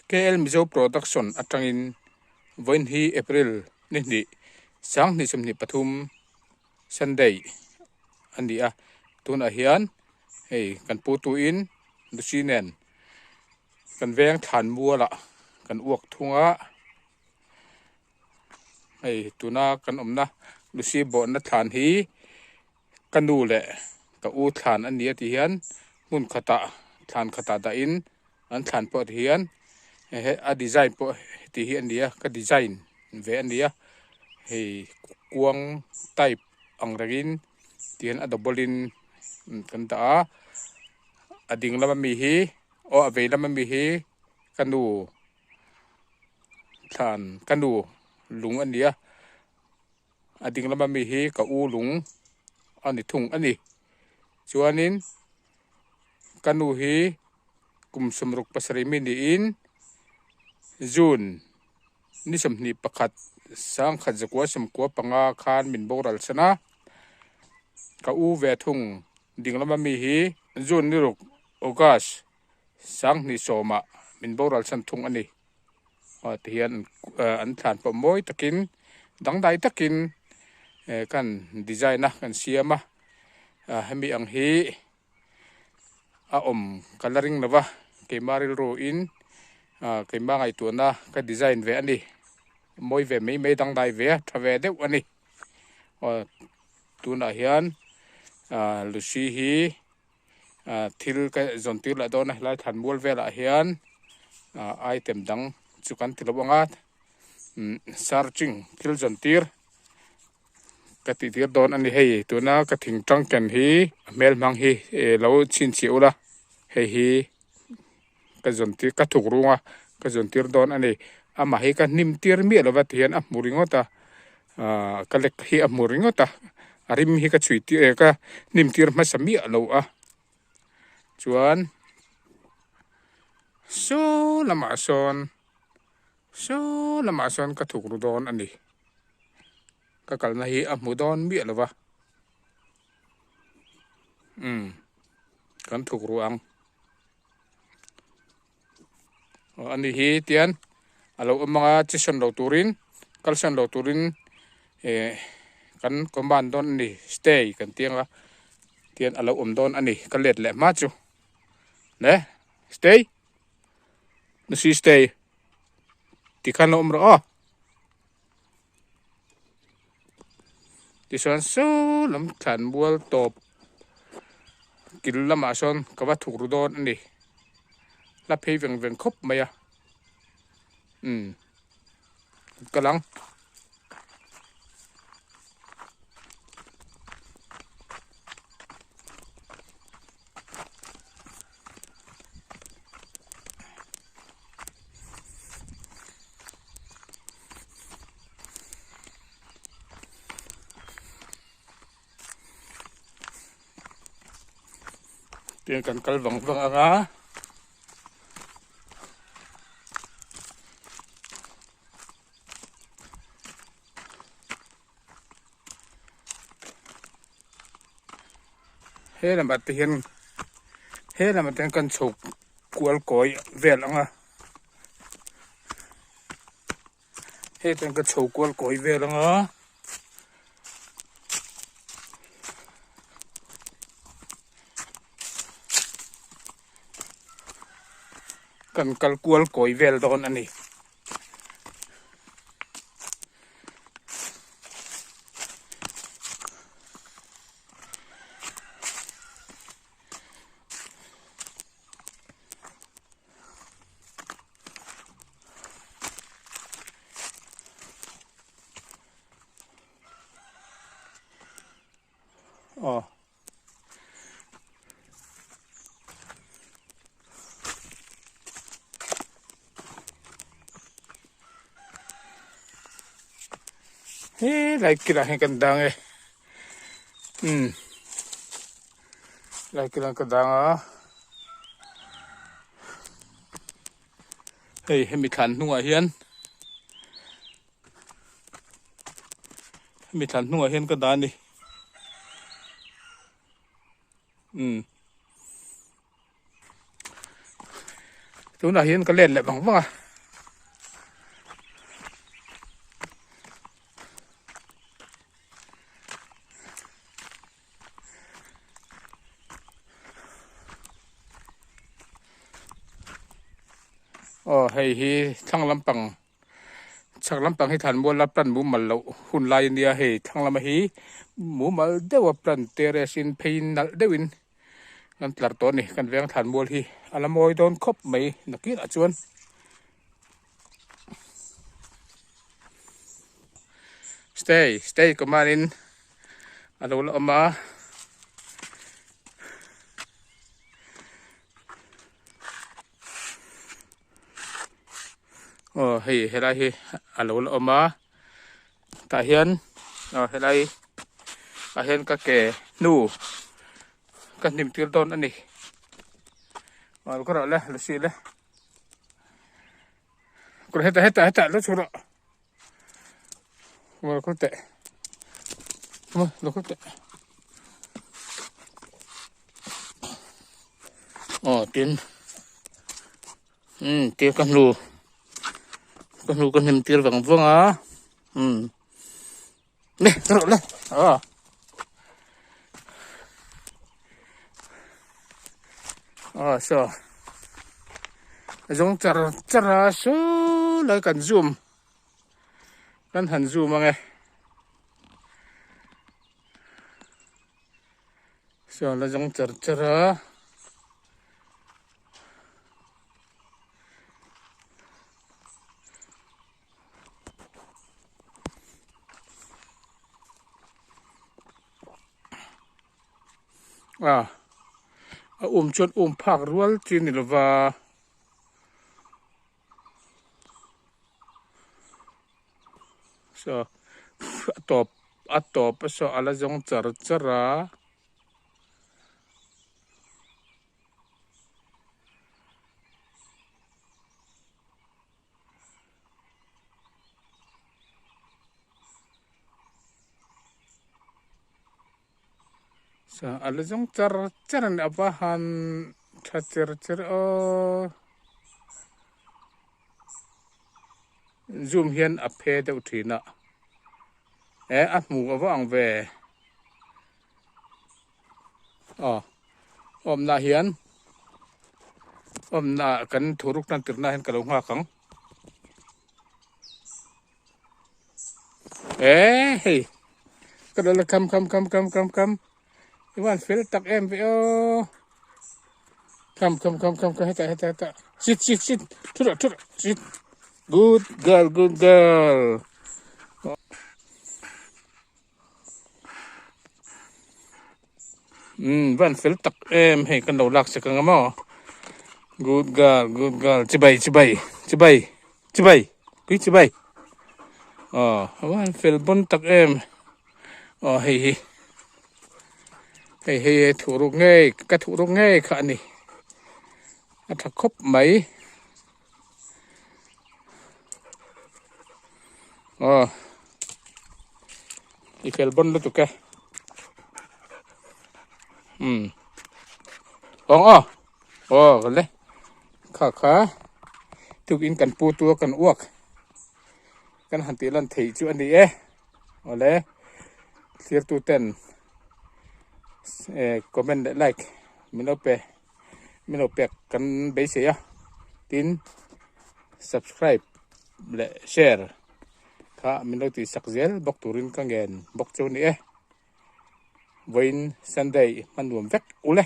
KL Mizo Production atangin voin hi April ni sang ni sum ni pathum Sunday ania tun a hian hei kan pu tu in lucinen kan veng than muala kan uak thunga hei tuna kan omna luci bo na than hi kanu le ka u than ania ti hian mun khata than khata da in an than po ti hian he a design po ti hi ania ka design ve ania hei kuang type angragin tian adobolin kan ta ading lama mi hi o ave lama mi hi kanu than kanu lung ania ading lama mi hi ka u lung ani thung ani chuanin kanu hi kum sumruk pasari mi ni in June ni samni pakhat sang khat zakwa samkwa panga khan min boral sana ka u ve thung dinglama mi hi June ni ruk August sang ni soma min boral san thung ani tian an than pa moi takin dangdai takin kan design na kan siama hemi ang hi a coloring lawa ke maril ro in ke mangai tu na ka design ve ani moi ve mei dangdai ve thave deuh ani tuna hian lucy hi thil ka zontir la don lai than mul vela hian item dang chukan tilawanga searching thil zontir ka ti tir don ani hei tuna ka thing tang kan hi mel mang hi lo chin chiula hei hi ka zontir ka thuk runga ka zontir don ani ama hi ka nim tir mi lo wat hian a muringota ka lek hi a muringota arim hi ka chui ti ka nim tir ma sami lo a chuan so lama son ka thuk ru don ani ka kalna hi a mudon mi lo wa kan thuk ru ang ani hi tian alo mga chison lo turin kalsan lo turin kan command don ni stay kan tianga tian alo don ani ka let le ma chu ne stay no si stay ti kan om ro ti son so lam than bual top kil lama son ka wa thuk ru don ani la phei veng khop maya kalang tiang kan kal vang anga he là mặt tiền he là mặt tiền cần chụp cuốn cối về lắm à he tiền cần chụp cuốn cối về lắm à cần cần cuốn cối về đó anh đi he lại kia là cần đang ấy lại kia là cần đang á hey mi than nung hian mi than nung hian ka dan đi chỗ nào hiên có lên lại bằng vâng à hay hi thăng lâm bằng chắc lâm bằng hi thành mua lập plan mua mal lậu hun lai nia hay thăng lâm hi mua mal dewa plan teresin pain nal dewin kan tlar to ni kan veng than mua hi alamoi don khop mai nakit a chuan stay come on in alo la ma hay helai hi alo la ma ta hian helai a hian ka ke nu kan nim tir don ani ko ra le lu si le ko heta lu chura ko te lo ko te tin tir kan nu kan nim tir vang vang à nè rồi lên so giống chara số lại cần zoom kan han zoom mà nghe so là giống chara chuột phạc rual trên này là và so atop so ala giống chara so ala giống chara này apa han chara zoom hian a phe deuh thina a hmu awang ve om na hian om na kan thuruk nan tirna hian kalong ha khang hey kadala kam iwan fel tak em ve kam heta sit thura sit good girl van fel tak em hay kan đầu lạc sẽ càng ngắm good girl chỉ bay quý chỉ bay van fel bon tak em hay thủ rục nghe cái thủ rục nghe khả nì thật khóc mấy đi fel bon lu tuke cái này khá thực in cần pu tua cần uộc cần hàn tí lần thấy chữ anh đi lẽ clear to 10 comment like mình op cần bấy xí tin subscribe lệ share khá mình đâu thì sắc dễ bọc turin càng ngền bọc châu nữa Vain Sunday man nuông vét ule